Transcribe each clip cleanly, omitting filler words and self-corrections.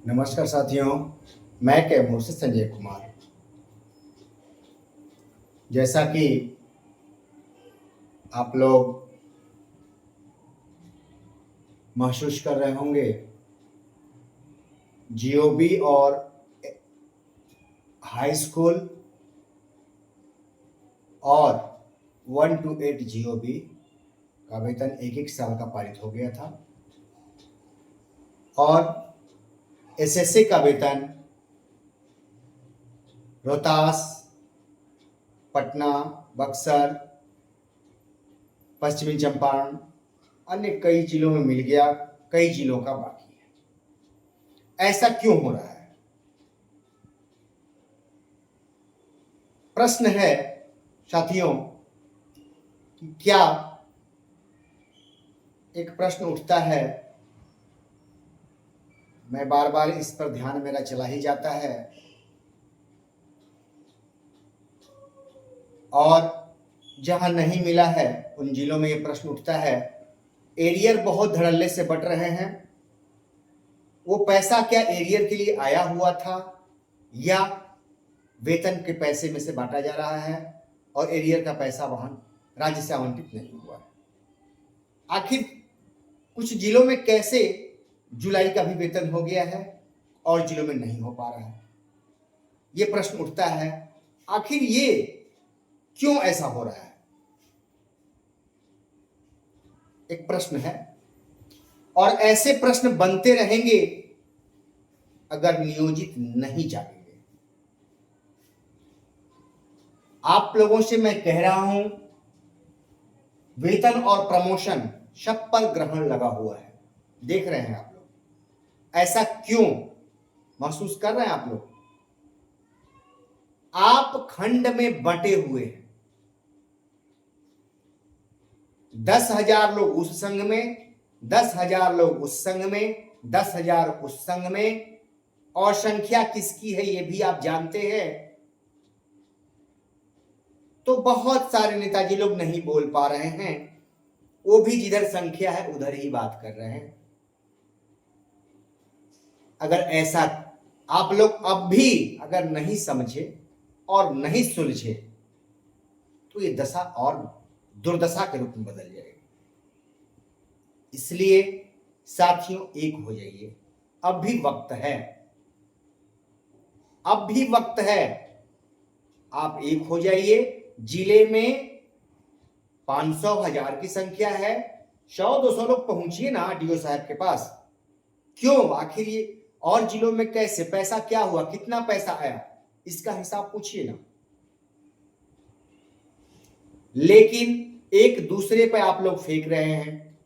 नमस्कार साथियों, मैं कैमूर से संजय कुमार। जैसा कि आप लोग महसूस कर रहे होंगे, जीओबी और हाई स्कूल और 1 to 8 जीओबी का वेतन एक एक साल का पारित हो गया था और एसएससी का वेतन रोहतास, पटना, बक्सर, पश्चिमी चंपारण अन्य कई जिलों में मिल गया, कई जिलों का बाकी है। ऐसा क्यों हो रहा है? प्रश्न है साथियों कि क्या एक प्रश्न उठता है, मैं बार बार इस पर ध्यान मेरा चला ही जाता है और जहां नहीं मिला है उन जिलों में ये प्रश्न उठता है, एरियर बहुत धड़ल्ले से बट रहे हैं। वो पैसा क्या एरियर के लिए आया हुआ था या वेतन के पैसे में से बांटा जा रहा है और एरियर का पैसा वहां राज्य से आवंटित नहीं हुआ है? आखिर कुछ जिलों में कैसे जुलाई का भी वेतन हो गया है और जिलों में नहीं हो पा रहा है? ये प्रश्न उठता है, आखिर ये क्यों ऐसा हो रहा है? एक प्रश्न है और ऐसे प्रश्न बनते रहेंगे अगर नियोजित नहीं जागेंगे। आप लोगों से मैं कह रहा हूं, वेतन और प्रमोशन सब पर ग्रहण लगा हुआ है। देख रहे हैं आप लोग, ऐसा क्यों महसूस कर रहे हैं आप लोग? आप खंड में बंटे हुए हैं, 10,000 लोग उस संघ में, 10,000 लोग उस संघ में, 10,000 उस संघ में, और संख्या किसकी है ये भी आप जानते हैं। तो बहुत सारे नेताजी लोग नहीं बोल पा रहे हैं, वो भी जिधर संख्या है उधर ही बात कर रहे हैं। अगर ऐसा आप लोग अब भी अगर नहीं समझे और नहीं सुलझे तो ये दशा और दुर्दशा के रूप में बदल जाएगी। इसलिए साथियों, एक हो जाइए, अब भी वक्त है, अब भी वक्त है। आप एक हो जाइए। जिले में 500 1000 की संख्या है, 100-200 लोग पहुंचिए ना डीओ साहब के पास। क्यों? आखिर ये और जिलों में कैसे, पैसा क्या हुआ, कितना पैसा आया, इसका हिसाब पूछिए ना। लेकिन एक दूसरे पे आप लोग फेंक रहे हैं।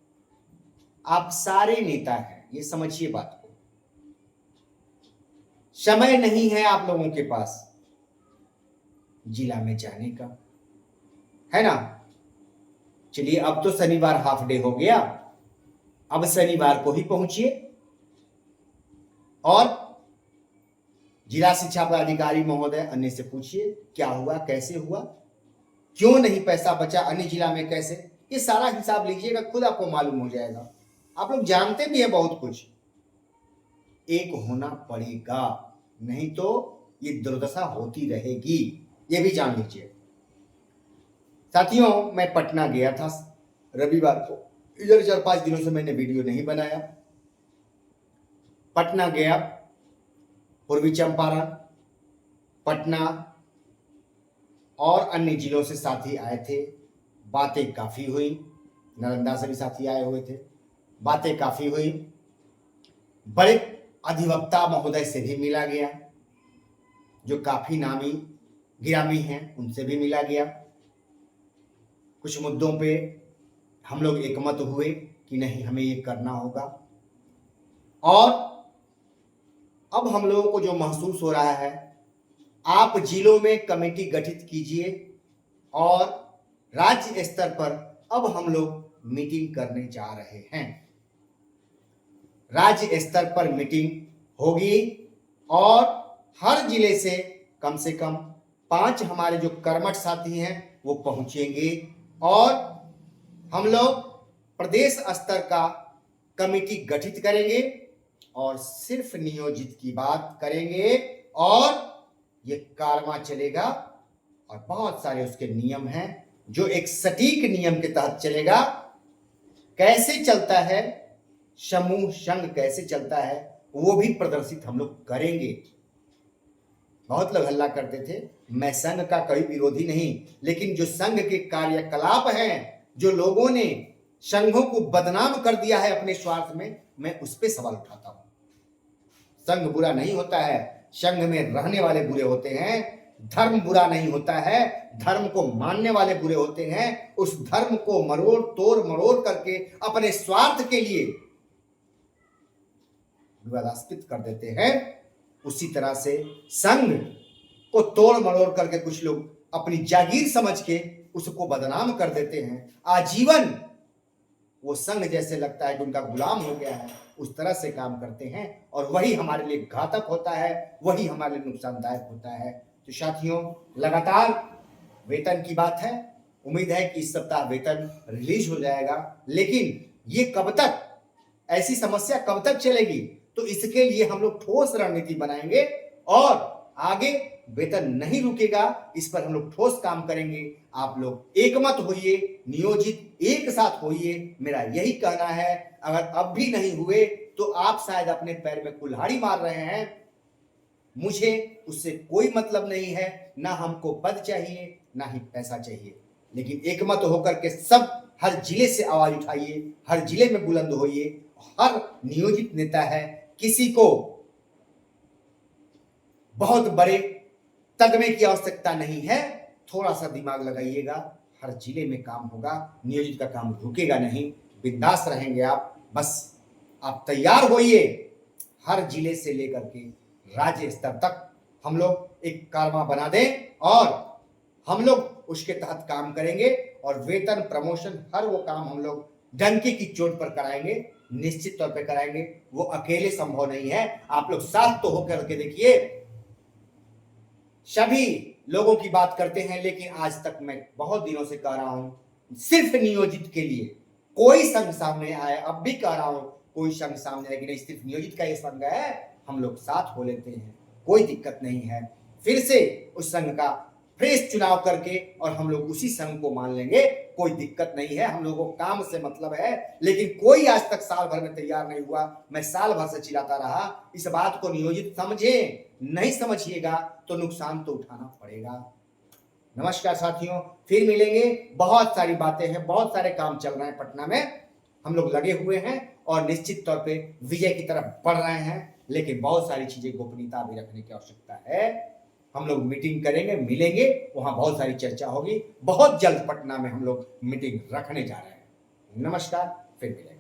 आप सारे नेता हैं, ये समझिए बात को। समय नहीं है आप लोगों के पास जिला में जाने का, है ना? चलिए, अब तो शनिवार हाफ डे हो गया, अब शनिवार को ही पहुंचिए और जिला शिक्षा पदाधिकारी महोदय अन्य से पूछिए क्या हुआ, कैसे हुआ, क्यों नहीं पैसा बचा, अन्य जिला में कैसे, ये सारा हिसाब लीजिएगा, खुद आपको मालूम हो जाएगा। आप लोग जानते भी हैं बहुत कुछ। एक होना पड़ेगा, नहीं तो ये दुर्दशा होती रहेगी, ये भी जान लीजिए। साथियों, मैं पटना गया था रविवार को, इधर 4-5 दिनों से मैंने वीडियो नहीं बनाया। पटना गया, पूर्वी चंपारण, पटना और अन्य जिलों से साथी आए थे। बातें काफी हुई, नालंदा से भी साथी आए हुए थे, बातें काफी हुई। बड़े अधिवक्ता महोदय से भी मिला गया, जो काफी नामी गिरामी हैं, उनसे भी मिला गया। कुछ मुद्दों पे हम लोग एकमत हुए कि नहीं, हमें ये करना होगा। और अब हम लोगों को जो महसूस हो रहा है, आप जिलों में कमेटी गठित कीजिए और राज्य स्तर पर अब हम लोग मीटिंग करने जा रहे हैं। राज्य स्तर पर मीटिंग होगी और हर जिले से कम 5 हमारे जो कर्मठ साथी हैं वो पहुंचेंगे और हम लोग प्रदेश स्तर का कमेटी गठित करेंगे और सिर्फ नियोजित की बात करेंगे और ये कारवां चलेगा और बहुत सारे उसके नियम हैं जो एक सटीक नियम के तहत चलेगा। कैसे चलता है समूह संघ, कैसे चलता है वो भी प्रदर्शित हम लोग करेंगे। बहुत लोग हल्ला करते थे, मैं संघ का कोई विरोधी नहीं, लेकिन जो संघ के कार्यकलाप हैं, जो लोगों ने संघों को बदनाम कर दिया है अपने स्वार्थ में, मैं उस पर सवाल उठाता हूं। संघ बुरा नहीं होता है, संघ में रहने वाले बुरे होते हैं। धर्म बुरा नहीं होता है, धर्म को मानने वाले बुरे होते हैं। उस धर्म को मरोड़ तोड़ मरोड़ करके अपने स्वार्थ के लिए विवादास्पद कर देते हैं। उसी तरह से संघ को तोड़ मरोड़ करके कुछ लोग अपनी जागीर समझ के उसको बदनाम कर देते हैं। आजीवन वो संघ जैसे लगता है कि उनका गुलाम हो गया है, उस तरह से काम करते हैं और वही हमारे लिए घातक होता है, वही हमारे लिए नुकसानदायक होता है। तो साथियों, लगातार वेतन की बात है, उम्मीद है कि इस सप्ताह वेतन रिलीज हो जाएगा, लेकिन ये कब तक, ऐसी समस्या कब तक चलेगी? तो इसके लिए हम लोग ठोस रणनीति बनाएंगे और आगे वेतन नहीं रुकेगा, इस पर हम लोग ठोस काम करेंगे। आप लोग एकमत होइए, नियोजित एक साथ होइए, मेरा यही कहना है। अगर अब भी नहीं हुए तो आप शायद अपने पैर में कुल्हाड़ी मार रहे हैं। मुझे उससे कोई मतलब नहीं है, ना हमको पद चाहिए ना ही पैसा चाहिए, लेकिन एकमत होकर के सब हर जिले से आवाज उठाइए, हर जिले में बुलंद होइए। हर नियोजित नेता है, किसी को बहुत बड़े तगमे की आवश्यकता नहीं है, थोड़ा सा दिमाग लगाइएगा, हर जिले में काम होगा, नियोजित का काम रुकेगा नहीं, बिंदास रहेंगे आप। बस आप तैयार होइए, हर जिले से लेकर के राज्य स्तर तक हम लोग एक कारवां बना दें और हम लोग उसके तहत काम करेंगे और वेतन प्रमोशन हर वो काम हम लोग डंके की चोट पर कराएंगे, निश्चित तौर पे कराएंगे। वो अकेले संभव नहीं है, आप लोग साथ तो होकर के देखिए। सभी लोगों की बात करते हैं, लेकिन आज तक मैं बहुत दिनों से कह रहा हूं, सिर्फ नियोजित के लिए कोई संघ सामने आए, अब भी कह रहा हूं, कोई संघ सामने आए कि नहीं, सिर्फ नियोजित का ये संघ है, हम लोग साथ हो लेते हैं, कोई दिक्कत नहीं है। फिर से उस संघ का फ्रेश चुनाव करके और हम लोग उसी संघ को मान लेंगे, कोई दिक्कत नहीं है। हम लोगों को काम से मतलब है, लेकिन कोई आज तक साल भर में तैयार नहीं हुआ। मैं साल भर से चिल्लाता रहा, इस बात को नियोजित समझे, नहीं समझिएगा तो नुकसान तो उठाना पड़ेगा। नमस्कार साथियों, फिर मिलेंगे। बहुत सारी बातें हैं, बहुत सारे काम चल रहे हैं पटना में, हम लोग लगे हुए हैं और निश्चित तौर पे विजय की तरफ बढ़ रहे हैं, लेकिन बहुत सारी चीजें गोपनीयता भी रखने की आवश्यकता है। हम लोग मीटिंग करेंगे, मिलेंगे, वहां बहुत सारी चर्चा होगी। बहुत जल्द पटना में हम लोग मीटिंग रखने जा रहे हैं। नमस्कार, फिर मिलेंगे।